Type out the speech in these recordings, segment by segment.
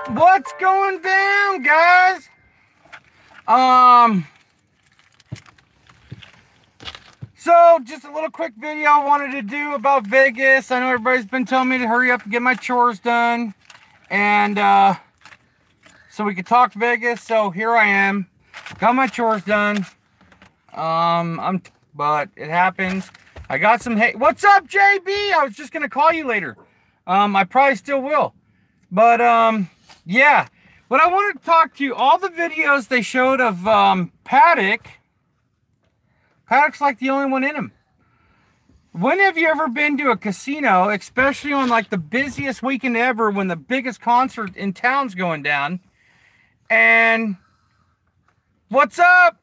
What's going down, guys? So just a little quick video I wanted to do about Vegas. I know everybody's been telling me to hurry up and get my chores done, and so we could talk Vegas. So here I am, got my chores done. But it happens. I got some hate. What's up, JB? I was just gonna call you later. I probably still will, but yeah. What I wanted to talk to you, all the videos they showed of Paddock's like the only one in him. When have you ever been to a casino, especially on like the busiest weekend ever when the biggest concert in town's going down? And what's up?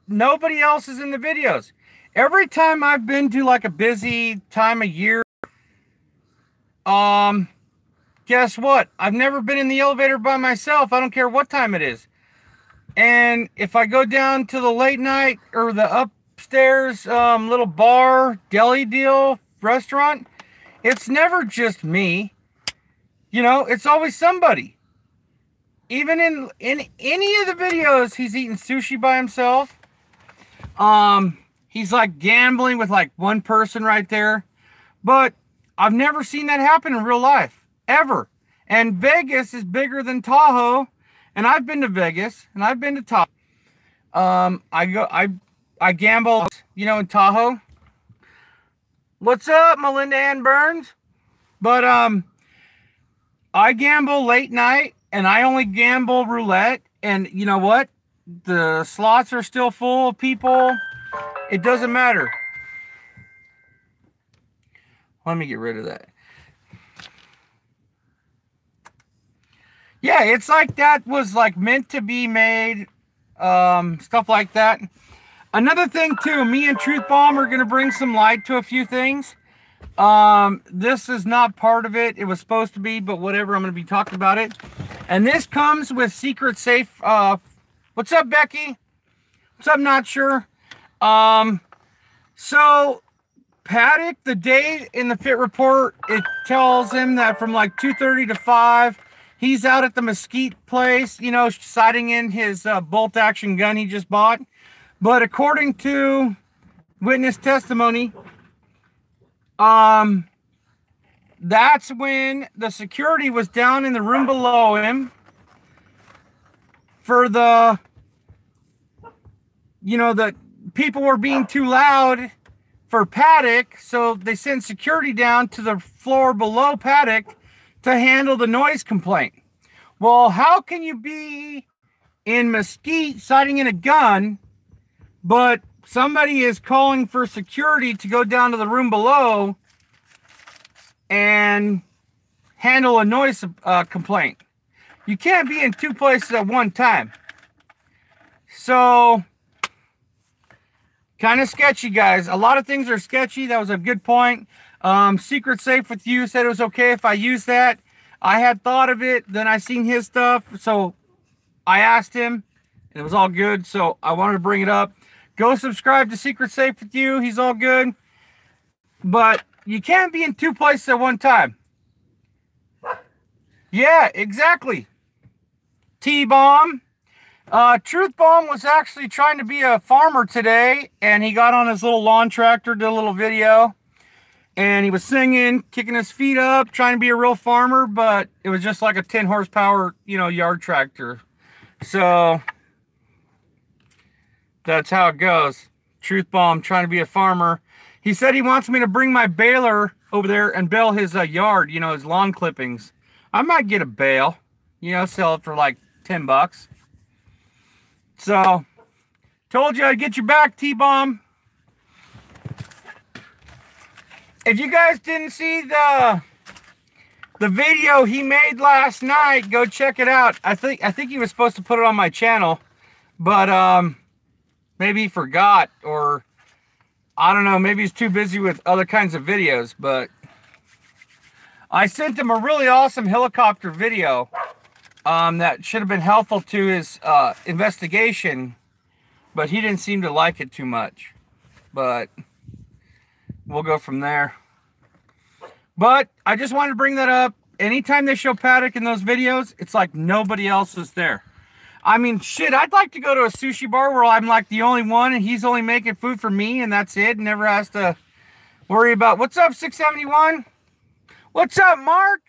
Nobody else is in the videos. Every time I've been to like a busy time of year, guess what? I've never been in the elevator by myself. I don't care what time it is. And if I go down to the late night or the upstairs little bar, deli deal, restaurant, it's never just me. You know, it's always somebody. Even in any of the videos, he's eating sushi by himself. He's like gambling with like one person right there. But I've never seen that happen in real life. Ever. And Vegas is bigger than Tahoe, and I've been to Vegas and I've been to Tahoe. I gamble, you know, in Tahoe. What's up, Melinda Ann Burns? But I gamble late night, and I only gamble roulette. And you know what? The slots are still full of people. It doesn't matter. Let me get rid of that. Yeah, it's like that was like meant to be made, stuff like that. Another thing too, me and Truth Bomb are going to bring some light to a few things. This is not part of it. It was supposed to be, but whatever, I'm going to be talking about it. And this comes with Secret Safe. What's up, Becky? What's up, Not Sure? So Paddock, the day in the Fit Report, it tells him that from like 2:30 to 5, he's out at the Mesquite place, you know, sighting in his bolt-action gun he just bought. But according to witness testimony, that's when the security was down in the room below him for the, you know, the people were being too loud for Paddock, so they sent security down to the floor below Paddock to handle the noise complaint. Well, how can you be in Mesquite sighting in a gun, but somebody is calling for security to go down to the room below and handle a noise complaint? You can't be in two places at one time. So, kind of sketchy, guys. A lot of things are sketchy. That was a good point. Secret Safe with You said it was okay if I use that. I had thought of it, then I seen his stuff, so I asked him, and it was all good, so I wanted to bring it up. Go subscribe to Secret Safe with You. He's all good. But you can't be in two places at one time. Yeah, exactly. T-Bomb. Truth Bomb was actually trying to be a farmer today, and he got on his little lawn tractor, did a little video. And he was singing, kicking his feet up, trying to be a real farmer, but it was just like a 10 horsepower, you know, yard tractor. So that's how it goes. Truth Bomb trying to be a farmer. He said he wants me to bring my baler over there and bale his yard, you know, his lawn clippings. I might get a bale, you know, sell it for like 10 bucks. So, told you I'd get you back, T-Bomb. If you guys didn't see the video he made last night, go check it out. I think he was supposed to put it on my channel, but maybe he forgot, or I don't know, maybe he's too busy with other kinds of videos. But I sent him a really awesome helicopter video that should have been helpful to his investigation, but he didn't seem to like it too much. But we'll go from there. But I just wanted to bring that up. anytime they show Paddock in those videos, it's like nobody else is there. I mean, shit, I'd like to go to a sushi bar where I'm like the only one and he's only making food for me and that's it. Never has to worry about, what's up, 671? What's up, Mark?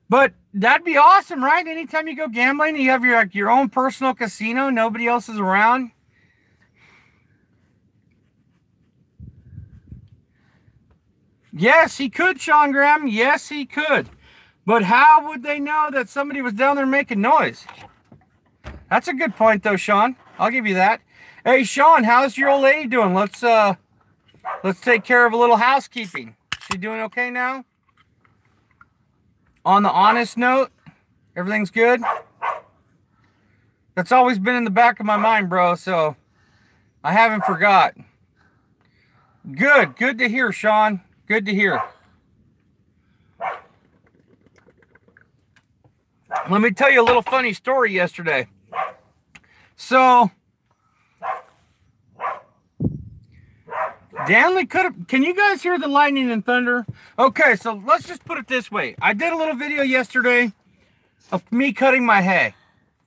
But that'd be awesome, right? Anytime you go gambling, you have your own personal casino. Nobody else is around. Yes, he could, Sean Graham. Yes, he could. But how would they know that somebody was down there making noise? That's a good point, though, Sean. I'll give you that. Hey, Sean, how's your old lady doing? Let's take care of a little housekeeping. She doing okay now? On the honest note, everything's good? That's always been in the back of my mind, bro, so I haven't forgot. Good. Good to hear, Sean. Good to hear. Let me tell you a little funny story yesterday. So, Danley could have... Can you guys hear the lightning and thunder? Okay, so let's just put it this way. I did a little video yesterday of me cutting my hay.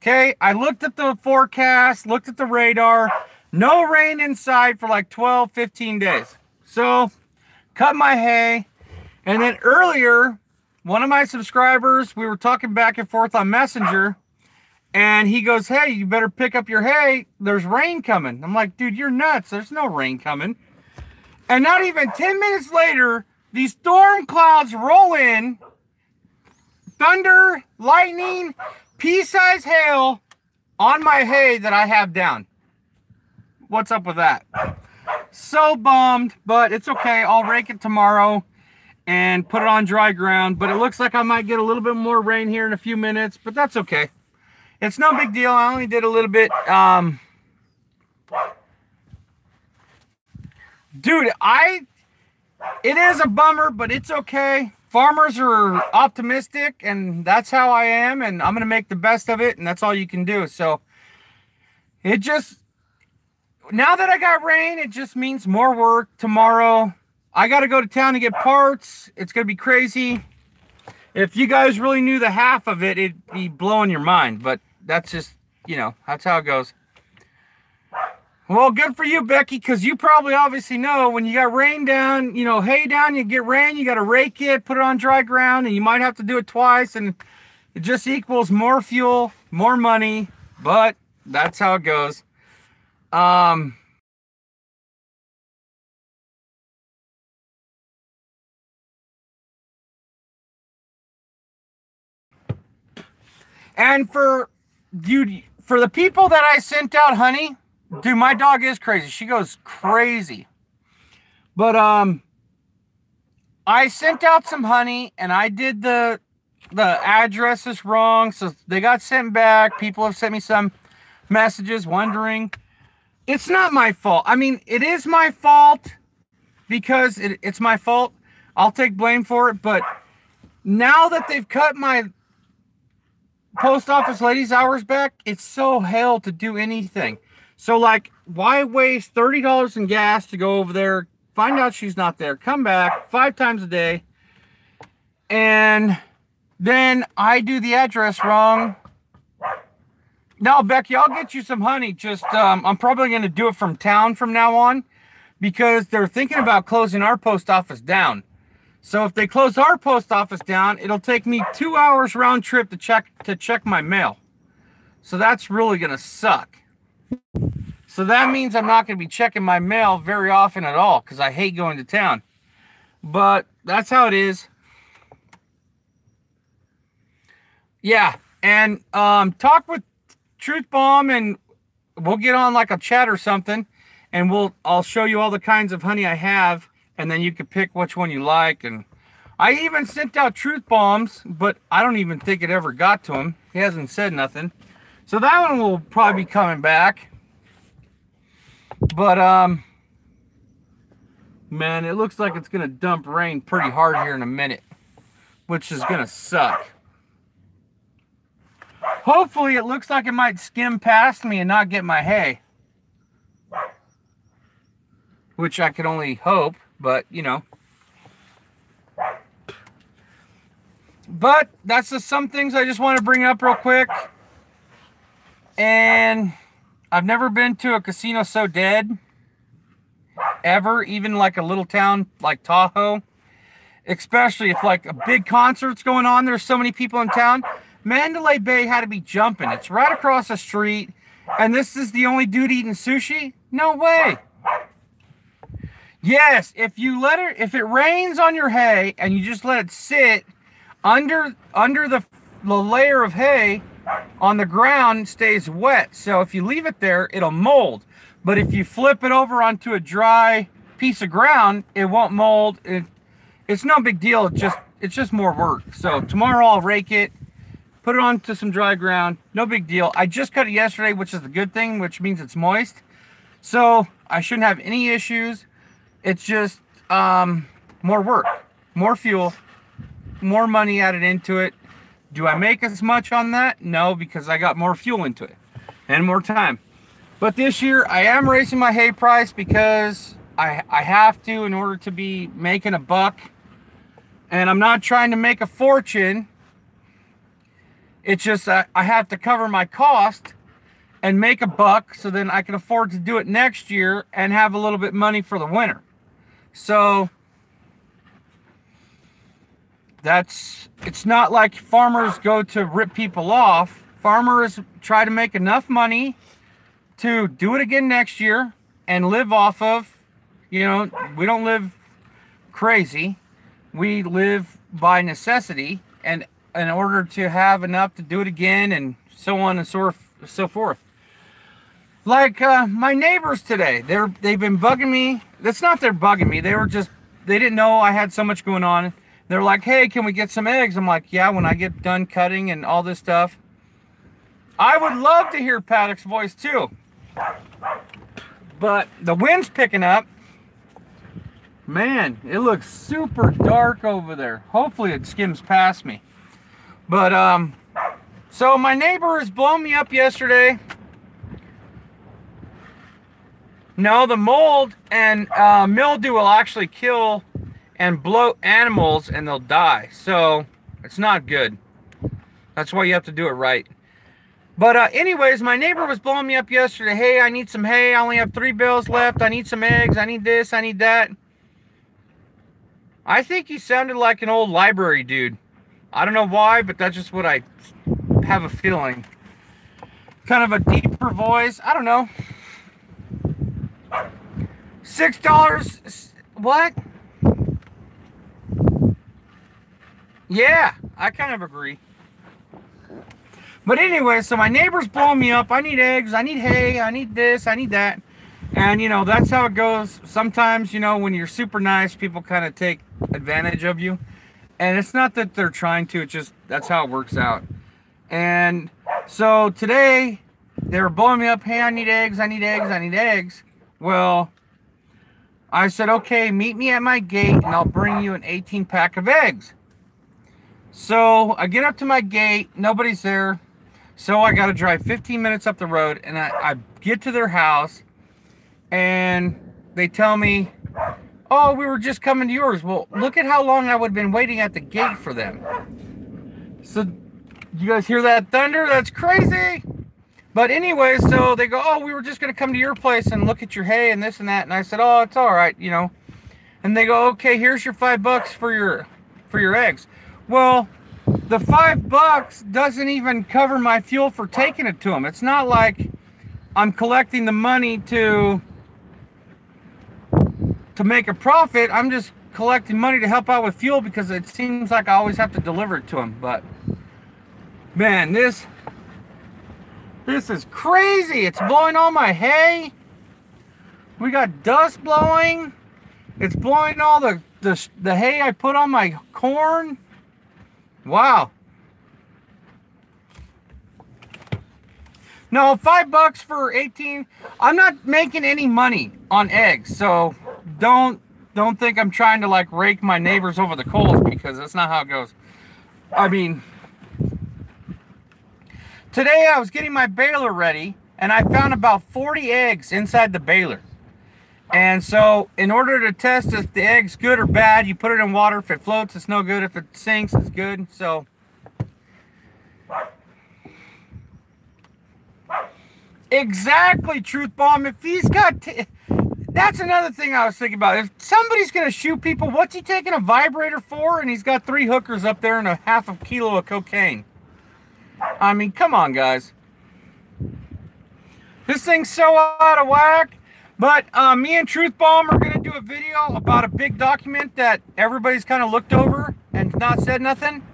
Okay, I looked at the forecast, looked at the radar. No rain inside for like 12, 15 days. So, cut my hay. And then earlier, one of my subscribers, we were talking back and forth on Messenger. And he goes, hey, you better pick up your hay. There's rain coming. I'm like, dude, you're nuts. There's no rain coming. And not even 10 minutes later, these storm clouds roll in. Thunder, lightning, pea-sized hail on my hay that I have down. What's up with that? So bummed, but it's okay. I'll rake it tomorrow and put it on dry ground. But it looks like I might get a little bit more rain here in a few minutes, but that's okay. It's no big deal. I only did a little bit. Dude, it is a bummer, but it's okay. Farmers are optimistic, and that's how I am, and I'm going to make the best of it, and that's all you can do. So, it just, now that I got rain, it just means more work tomorrow. I got to go to town to get parts. It's going to be crazy. If you guys really knew the half of it, it'd be blowing your mind, but that's just, you know, that's how it goes. Well, good for you, Becky, because you probably obviously know when you got rain down, you know, hay down, you get rain, you got to rake it, put it on dry ground, and you might have to do it twice, and it just equals more fuel, more money, but that's how it goes. And for the people that I sent out honey, dude, my dog is crazy. She goes crazy. But I sent out some honey and I did the addresses wrong, so they got sent back. People have sent me some messages wondering. It's not my fault. I mean, it is my fault because it's my fault. I'll take blame for it, but now that they've cut my post office lady's hours back, it's so hell to do anything. So, like, why waste $30 in gas to go over there, find out she's not there, come back 5 times a day, and then I do the address wrong. No, Becky, I'll get you some honey. Just, I'm probably going to do it from town from now on because they're thinking about closing our post office down. So if they close our post office down, it'll take me 2 hours round trip to check my mail. So that's really going to suck. So that means I'm not going to be checking my mail very often at all because I hate going to town. But that's how it is. Yeah, and talk with Truth Bomb and we'll get on like a chat or something, and I'll show you all the kinds of honey I have, and then you can pick which one you like. And I even sent out Truth Bombs, but I don't even think it ever got to him. He hasn't said nothing. So that one will probably be coming back. But, man, it looks like it's going to dump rain pretty hard here in a minute, which is going to suck. Hopefully, it looks like it might skim past me and not get my hay, which I could only hope, but you know. But that's just some things I just want to bring up real quick. And I've never been to a casino so dead ever, even like a little town like Tahoe. Especially if like a big concert's going on, there's so many people in town. Mandalay Bay had to be jumping. It's right across the street, and this is the only dude eating sushi? No way. Yes, if it rains on your hay and you just let it sit under the layer of hay on the ground, stays wet. So if you leave it there, it'll mold. But if you flip it over onto a dry piece of ground, it won't mold. It's no big deal. It's just more work. So tomorrow I'll rake it, put it onto some dry ground. No big deal. I just cut it yesterday, which is the good thing, which means it's moist. So I shouldn't have any issues. It's just more work, more fuel, more money added into it. Do I make as much on that? No, because I got more fuel into it and more time. But this year I am raising my hay price because I have to in order to be making a buck. And I'm not trying to make a fortune. It's just I have to cover my cost and make a buck so then I can afford to do it next year and have a little bit money for the winter. So it's not like farmers go to rip people off. Farmers try to make enough money to do it again next year and live off of, you know, we don't live crazy. We live by necessity, and in order to have enough to do it again, and so on and so forth. Like my neighbors today, they've been bugging me. That's not they're bugging me. They didn't know I had so much going on. They're like, hey, can we get some eggs? I'm like, yeah, when I get done cutting and all this stuff. I would love to hear Paddock's voice too. But the wind's picking up. Man, it looks super dark over there. Hopefully it skims past me. But, so my neighbor has blown me up yesterday. No, the mold and mildew will actually kill and bloat animals and they'll die. So, it's not good. That's why you have to do it right. But anyways, my neighbor was blowing me up yesterday. Hey, I need some hay. I only have 3 bales left. I need some eggs. I need this. I need that. I think he sounded like an old library dude. I don't know why, but that's just what I have a feeling. Kind of a deeper voice. I don't know. $6. What? Yeah, I kind of agree. But anyway, so my neighbor's blowing me up. I need eggs. I need hay. I need this. I need that. And, you know, that's how it goes. Sometimes, you know, when you're super nice, people kind of take advantage of you. And it's not that they're trying to. It's just that's how it works out. And so today, they were blowing me up. Hey, I need eggs. I need eggs. I need eggs. Well, I said, okay, meet me at my gate, and I'll bring you an 18-pack of eggs. So I get up to my gate. Nobody's there. So I got to drive 15 minutes up the road. And I get to their house. And they tell me, oh, we were just coming to yours. Well, look at how long I would have been waiting at the gate for them. So, you guys hear that thunder? That's crazy. But anyway, so they go, oh, we were just going to come to your place and look at your hay and this and that. And I said, oh, it's all right, you know. And they go, okay, here's your $5 for your eggs. Well, the $5 doesn't even cover my fuel for taking it to them. It's not like I'm collecting the money to make a profit. I'm just collecting money to help out with fuel because it seems like I always have to deliver it to them. But man, this is crazy. It's blowing all my hay. We got dust blowing. It's blowing all the hay I put on my corn. Wow. No, $5 for 18. I'm not making any money on eggs, so don't think I'm trying to like rake my neighbors over the coals, because that's not how it goes. I mean, today I was getting my baler ready and I found about 40 eggs inside the baler. And so in order to test if the egg's good or bad, you put it in water. If it floats, it's no good. If it sinks, it's good. So exactly, Truth Bomb. If he's got... That's another thing I was thinking about. If somebody's going to shoot people, what's he taking a vibrator for? And he's got 3 hookers up there and a half a kilo of cocaine. I mean, come on, guys. This thing's so out of whack. But me and Truth Bomb are going to do a video about a big document that everybody's kind of looked over and not said nothing.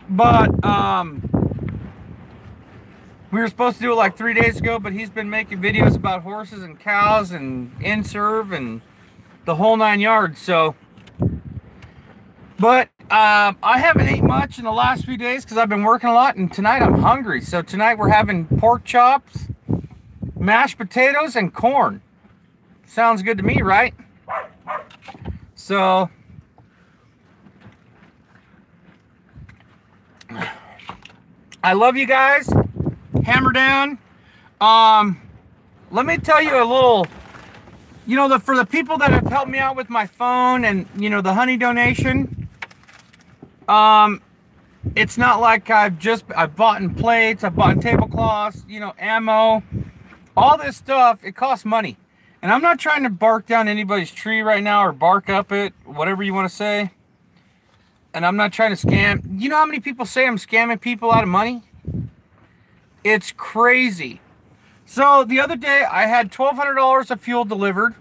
But we were supposed to do it like 3 days ago, but he's been making videos about horses and cows and in-serve and the whole 9 yards. So, but I haven't ate much in the last few days because I've been working a lot, and tonight I'm hungry. So tonight we're having pork chops, mashed potatoes, and corn. Sounds good to me, right? So I love you guys. Hammer down. Let me tell you a little, you know, for the people that have helped me out with my phone and, you know, the honey donation, it's not like I've bought in plates, I've bought in tablecloths, you know, ammo, all this stuff. It costs money. And I'm not trying to bark down anybody's tree right now or bark up it, whatever you want to say. And I'm not trying to scam. You know how many people say I'm scamming people out of money? It's crazy. So the other day I had $1,200 of fuel delivered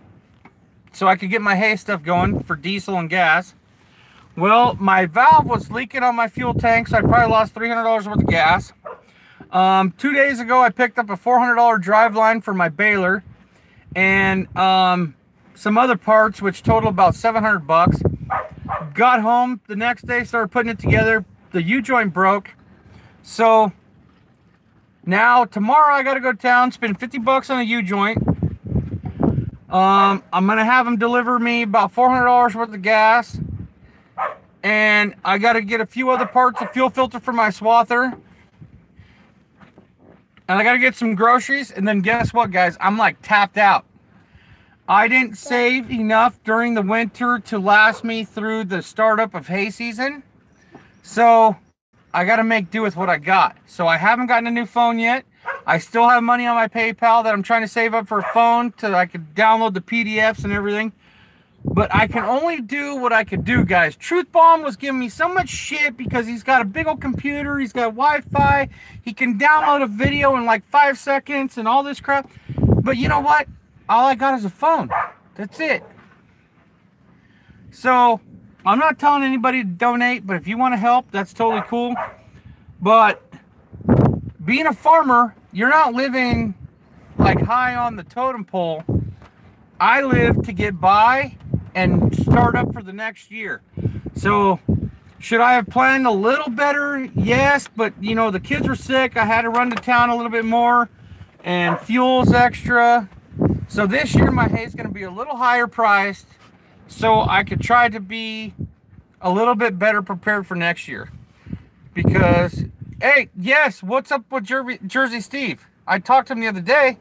so I could get my hay stuff going for diesel and gas. Well, my valve was leaking on my fuel tank, so I probably lost $300 worth of gas. 2 days ago I picked up a $400 drive line for my baler and some other parts, which total about 700 bucks. Got home the next day, started putting it together. The U-joint broke. So now tomorrow I got to go to town, spend 50 bucks on a U-joint. I'm going to have them deliver me about $400 worth of gas. And I got to get a few other parts, a fuel filter for my swather. And I got to get some groceries. And then guess what, guys? I'm like tapped out. I didn't save enough during the winter to last me through the startup of hay season. So I got to make do with what I got. So I haven't gotten a new phone yet. I still have money on my PayPal that I'm trying to save up for a phone so I could download the PDFs and everything. But I can only do what I could do, guys. Truth Bomb was giving me so much shit because he's got a big old computer. He's got Wi-Fi. He can download a video in like 5 seconds and all this crap. But you know what? All I got is a phone. That's it. So I'm not telling anybody to donate, but if you want to help, that's totally cool. But being a farmer, you're not living like high on the totem pole. I live to get by and start up for the next year. So should I have planned a little better? Yes, but you know, the kids were sick. I had to run to town a little bit more and fuel's extra. So this year my hay is going to be a little higher priced so I could try to be a little bit better prepared for next year. Because, hey, yes, what's up with Jersey Steve? I talked to him the other day.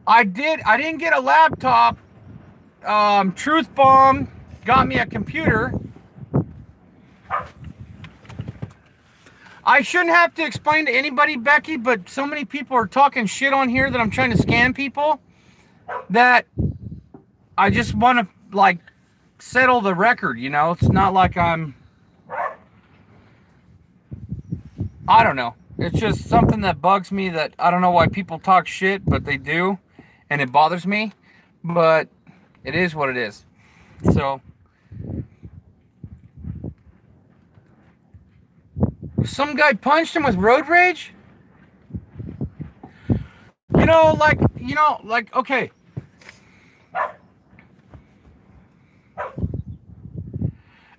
I didn't get a laptop. Truth Bomb got me a computer. I shouldn't have to explain to anybody, Becky, but so many people are talking shit on here that I'm trying to scam people that I just want to, like, settle the record, you know? It's not like I don't know. It's just something that bugs me that I don't know why people talk shit, but they do. And it bothers me. But it is what it is. So some guy punched him with road rage? You know, like, okay.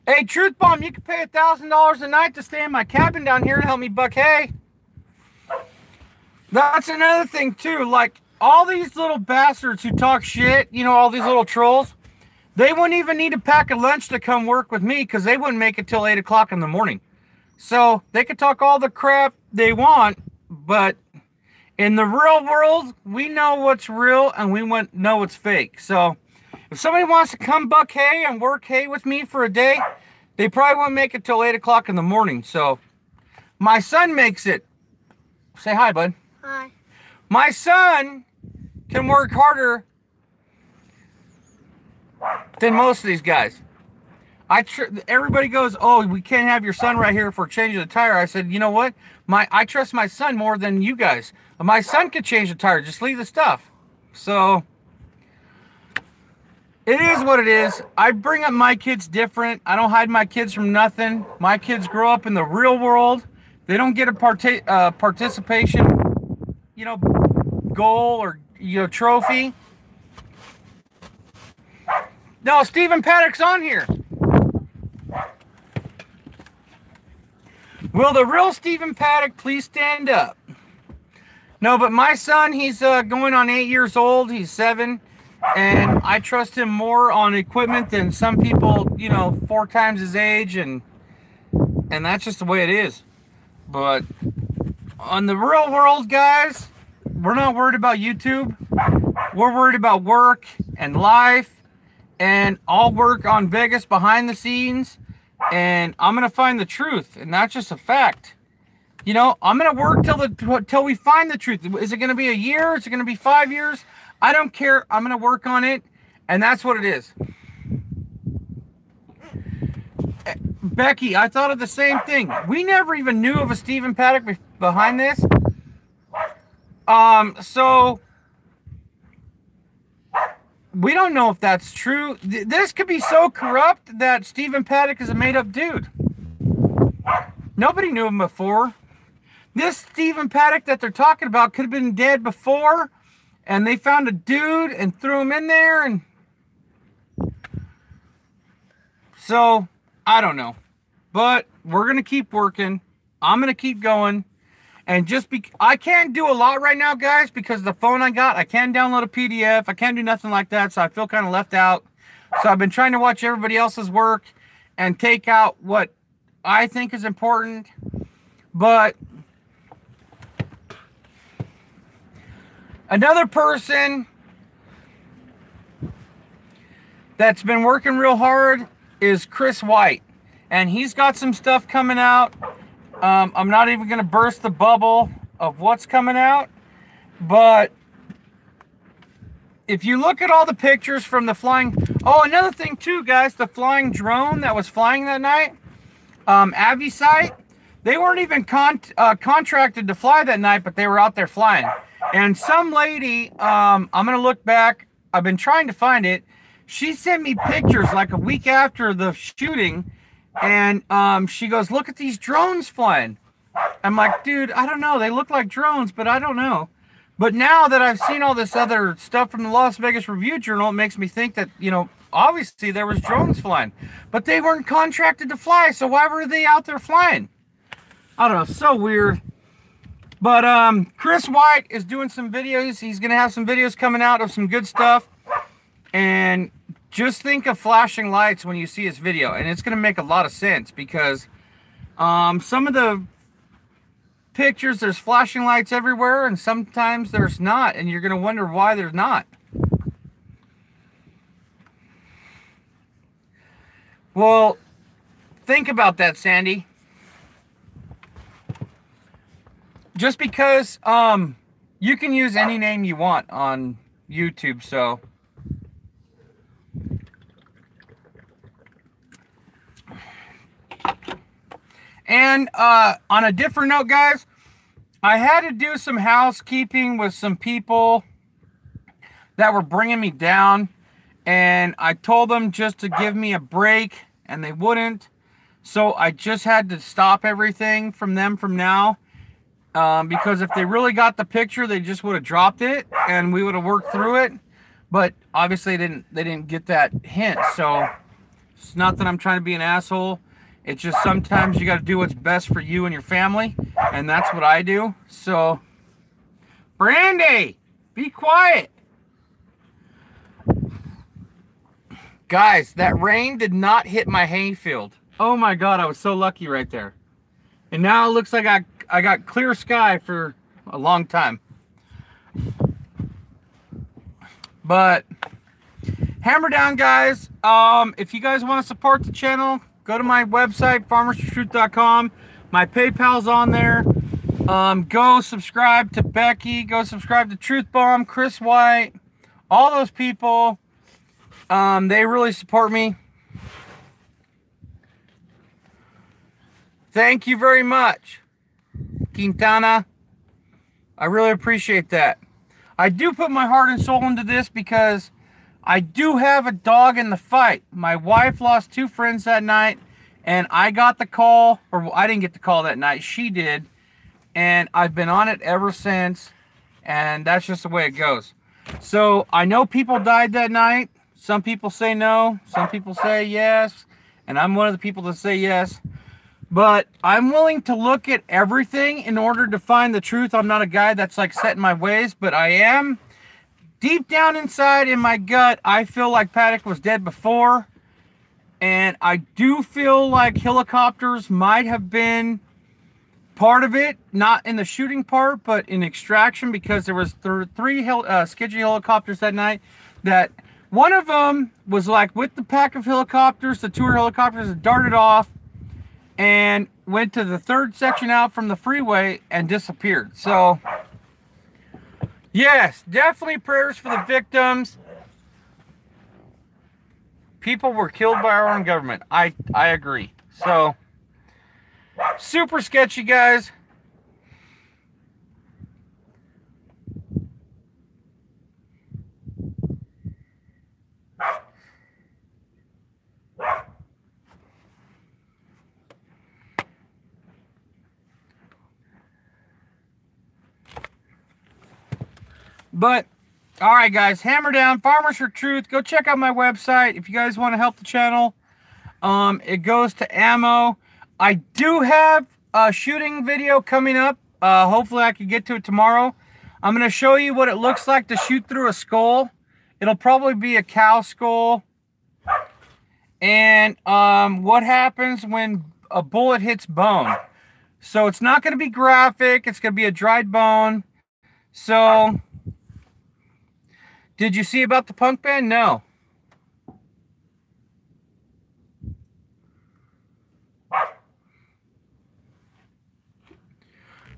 Hey, Truth Bomb, you can pay $1,000 a night to stay in my cabin down here and help me buck hay. That's another thing, too. Like, all these little bastards who talk shit, you know, all these little trolls, they wouldn't even need to pack a lunch to come work with me because they wouldn't make it till 8 o'clock in the morning. So they could talk all the crap they want, but In the real world, we know what's real and we know what's fake. So if somebody wants to come buck hay and work hay with me for a day, they probably won't make it till 8 o'clock in the morning. So my son makes it. Say hi, bud. Hi. My son can work harder than most of these guys. Everybody goes, oh, we can't have your son right here for changing the tire. I said, you know what? I trust my son more than you guys. My son can change the tire. Just leave the stuff. So it is what it is. I bring up my kids different. I don't hide my kids from nothing. My kids grow up in the real world. They don't get a participation, you know, goal or, you know, trophy. No, Stephen Paddock's on here. Will the real Stephen Paddock please stand up? No, but my son, he's going on 8 years old. He's 7. And I trust him more on equipment than some people, you know, 4 times his age. And that's just the way it is. But on the real world, guys, we're not worried about YouTube. We're worried about work and life. And I'll work on Vegas behind the scenes. And I'm going to find the truth. And that's just a fact. You know, I'm going to work till we find the truth. Is it going to be a year? Is it going to be 5 years? I don't care. I'm going to work on it. And that's what it is. Becky, I thought of the same thing. We never even knew of a Stephen Paddock behind this. So we don't know if that's true. This could be so corrupt that Stephen Paddock is a made-up dude. Nobody knew him before. This Stephen Paddock that they're talking about could have been dead before, and they found a dude and threw him in there, and so I don't know. But we're gonna keep working. I'm gonna keep going. And I can't do a lot right now, guys, because the phone I got, I can't download a PDF. I can't do nothing like that, so I feel kind of left out. So I've been trying to watch everybody else's work and take out what I think is important. But another person that's been working real hard is Chris White. And he's got some stuff coming out. I'm not even going to burst the bubble of what's coming out. But if you look at all the pictures from the flying... Oh, another thing too, guys. The flying drone that was flying that night. Avisite. They weren't even contracted to fly that night, but they were out there flying. And some lady, I'm going to look back. I've been trying to find it. She sent me pictures like a week after the shooting. And she goes, look at these drones flying. I'm like, dude, I don't know. They look like drones, but I don't know. But now that I've seen all this other stuff from the Las Vegas Review-Journal, it makes me think that, you know, obviously there was drones flying. But they weren't contracted to fly, so why were they out there flying? I don't know. So weird. But Chris White is doing some videos. He's going to have some videos coming out of some good stuff. And just think of flashing lights when you see his video, and it's going to make a lot of sense because some of the pictures, there's flashing lights everywhere, and sometimes there's not, and you're going to wonder why there's not. Well, think about that, Sandy. Just because you can use any name you want on YouTube, so... And on a different note, guys, I had to do some housekeeping with some people that were bringing me down. And I told them just to give me a break, and they wouldn't. So I just had to stop everything from them from now. Because if they really got the picture, they just would have dropped it, and we would have worked through it. But obviously they didn't get that hint. So it's not that I'm trying to be an asshole. It's just sometimes you got to do what's best for you and your family. And that's what I do. So, Brandy, be quiet. Guys, that rain did not hit my hayfield. Oh my God, I was so lucky right there. And now it looks like I got clear sky for a long time. But hammer down, guys. If you guys want to support the channel, go to my website, farmersfortruth.com. My PayPal's on there. Go subscribe to Becky. Go subscribe to Truth Bomb, Chris White, all those people. They really support me. Thank you very much, Quintana. I really appreciate that. I do put my heart and soul into this because I do have a dog in the fight. My wife lost 2 friends that night, and I got the call, or I didn't get the call that night, she did, and I've been on it ever since, and that's just the way it goes. So I know people died that night. Some people say no, some people say yes, and I'm one of the people that say yes. But I'm willing to look at everything in order to find the truth. I'm not a guy that's like set in my ways, but I am. Deep down inside in my gut, I feel like Paddock was dead before. And I do feel like helicopters might have been part of it. Not in the shooting part, but in extraction, because there was 3 Skidgy helicopters that night. That one of them was like with the pack of helicopters, the tour helicopters that darted off and went to the 3rd section out from the freeway and disappeared. So, yes, definitely prayers for the victims. People were killed by our own government. I agree. So, super sketchy, guys. But, all right, guys, hammer down, Farmers for Truth. Go check out my website if you guys want to help the channel. It goes to ammo. I do have a shooting video coming up. Hopefully I can get to it tomorrow. I'm going to show you what it looks like to shoot through a skull. It'll probably be a cow skull. And what happens when a bullet hits bone. So it's not going to be graphic. It's going to be a dried bone. So, did you see about the punk band? No.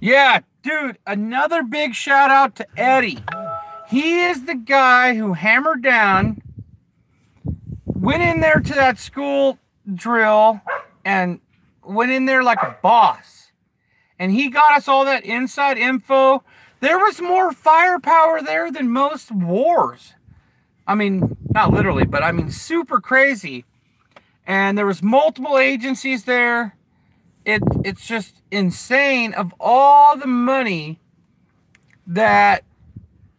Yeah, dude, another big shout out to Eddie. He is the guy who hammered down, went in there to that school drill, and went in there like a boss. And he got us all that inside info. There was more firepower there than most wars. I mean, not literally, but I mean super crazy. And there was multiple agencies there. It's just insane of all the money that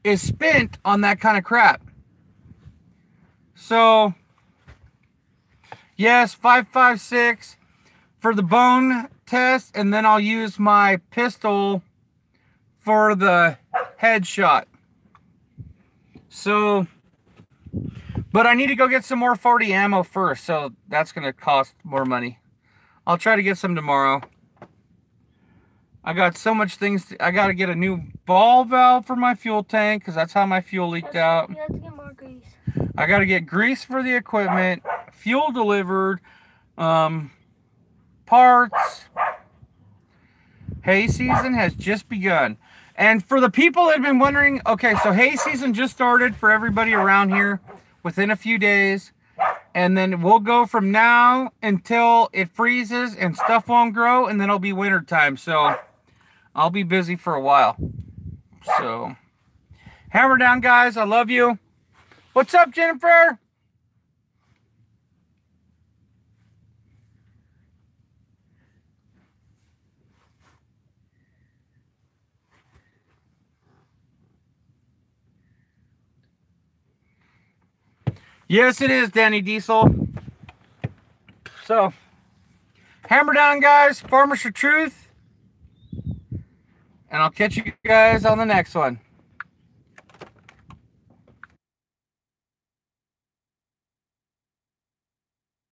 is spent on that kind of crap. So, yes, 5.56 for the bone test, and then I'll use my pistol for the headshot. So, but I need to go get some more 40 ammo first, so that's going to cost more money. I'll try to get some tomorrow. I got so much things. I got to get a new ball valve for my fuel tank, because that's how my fuel leaked out. You have to get more grease. I got to get grease for the equipment, fuel delivered, parts. Hay season has just begun. And for the people that have been wondering, okay, so hay season just started for everybody around here within a few days. And then we'll go from now until it freezes and stuff won't grow, and then it'll be winter time. So I'll be busy for a while. So hammer down, guys. I love you. What's up, Jennifer? Yes, it is, Danny Diesel. So, hammer down, guys. Farmers for Truth. And I'll catch you guys on the next one.